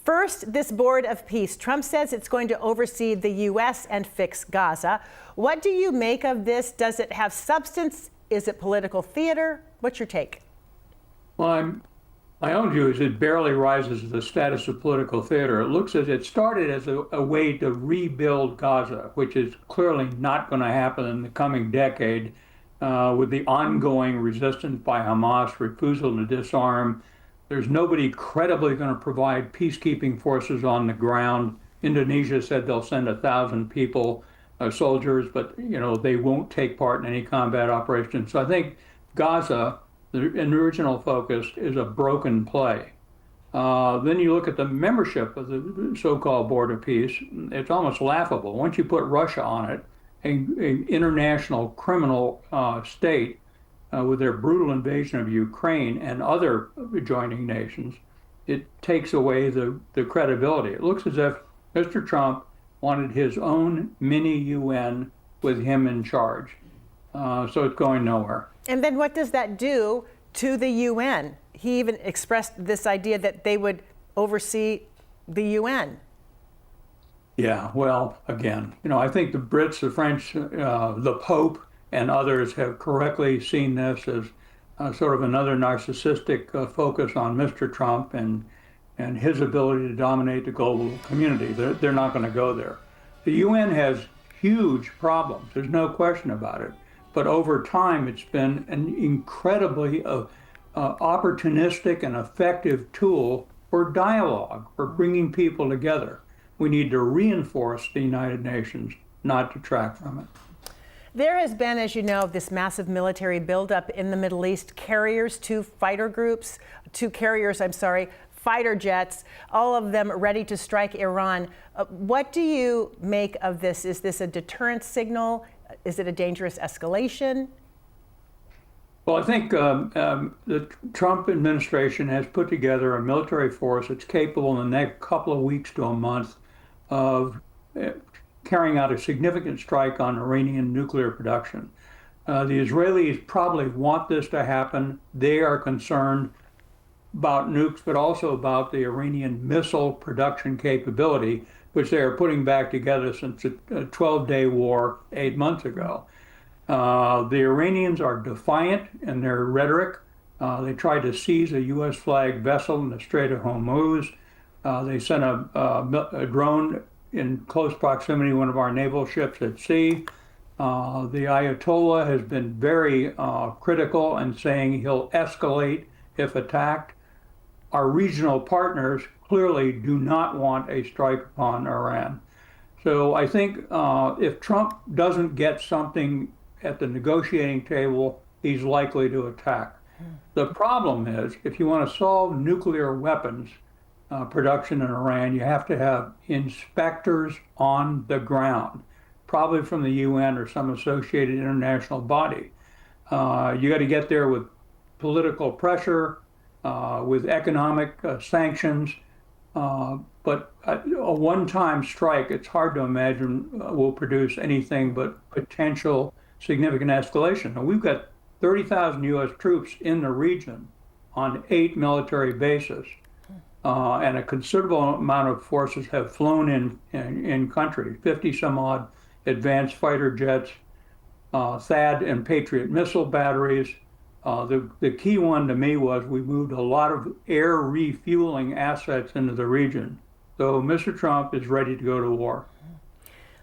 First, this board of peace. Trump says it's going to oversee the U.S. and fix Gaza. What do you make of this? Does it have substance? Is it political theater? What's your take? Well, my own view is it barely rises to the status of political theater. It looks as it started as a way to rebuild Gaza, which is clearly not going to happen in the coming decade with the ongoing resistance by Hamas, refusal to disarm. There's nobody credibly going to provide peacekeeping forces on the ground. Indonesia said they'll send 1,000 people, soldiers, but they won't take part in any combat operation. So I think Gaza, the original focus, is a broken play. Then you look at the membership of the so-called Board of Peace, it's almost laughable. Once you put Russia on it, an international criminal state with their brutal invasion of Ukraine and other adjoining nations, it takes away the credibility. It looks as if Mr. Trump wanted his own mini UN with him in charge. So it's going nowhere. And then what does that do to the UN? He even expressed this idea that they would oversee the UN. Yeah, well, again, I think the Brits, the French, the Pope, and others have correctly seen this as sort of another narcissistic focus on Mr. Trump and his ability to dominate the global community. They're not going to go there. The UN has huge problems. There's no question about it. But over time, it's been an incredibly opportunistic and effective tool for dialogue, for bringing people together. We need to reinforce the United Nations, not detract from it. There has been, as you know, this massive military buildup in the Middle East, fighter jets, all of them ready to strike Iran. What do you make of this? Is this a deterrent signal? Is it a dangerous escalation? Well, I think the Trump administration has put together a military force that's capable in the next couple of weeks to a month of carrying out a significant strike on Iranian nuclear production. The Israelis probably want this to happen. They are concerned about nukes, but also about the Iranian missile production capability, which they are putting back together since a 12-day war 8 months ago. The Iranians are defiant in their rhetoric. They tried to seize a U.S. flagged vessel in the Strait of Hormuz. They sent a drone in close proximity to one of our naval ships at sea. The Ayatollah has been very critical and saying he'll escalate if attacked. Our regional partners clearly do not want a strike upon Iran. So I think if Trump doesn't get something at the negotiating table, he's likely to attack. The problem is, if you want to solve nuclear weapons production in Iran, you have to have inspectors on the ground, probably from the UN or some associated international body. You got to get there with political pressure, with economic sanctions, but a one-time strike, it's hard to imagine will produce anything but potential significant escalation. And we've got 30,000 U.S. troops in the region on 8 military bases, and a considerable amount of forces have flown in country, 50 some odd advanced fighter jets, THAAD and Patriot missile batteries. The key one to me was we moved a lot of air refueling assets into the region. So Mr. Trump is ready to go to war.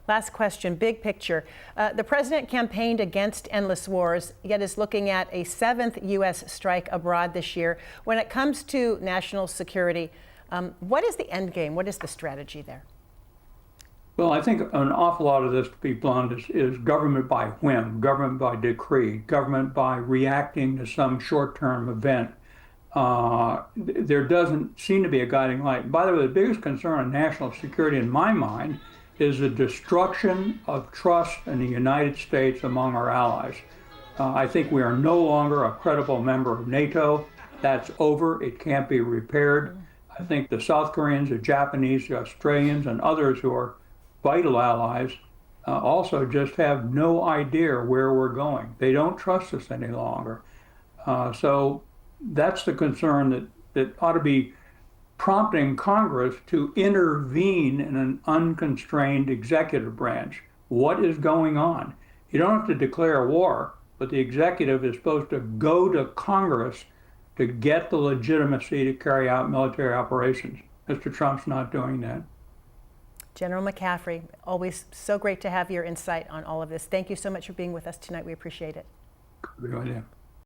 Last question, big picture. The president campaigned against endless wars, yet is looking at a 7th U.S. strike abroad this year. When it comes to national security, what is the end game? What is the strategy there? Well, I think an awful lot of this, to be blunt, is government by whim, government by decree, government by reacting to some short-term event. There doesn't seem to be a guiding light. By the way, the biggest concern on national security in my mind is the destruction of trust in the United States among our allies. I think we are no longer a credible member of NATO. That's over. It can't be repaired. I think the South Koreans, the Japanese, the Australians, and others who are vital allies also just have no idea where we're going. They don't trust us any longer. So that's the concern that ought to be prompting Congress to intervene in an unconstrained executive branch. What is going on? You don't have to declare war, but the executive is supposed to go to Congress to get the legitimacy to carry out military operations. Mr. Trump's not doing that. General McCaffrey, always so great to have your insight on all of this. Thank you so much for being with us tonight. We appreciate it. Good idea.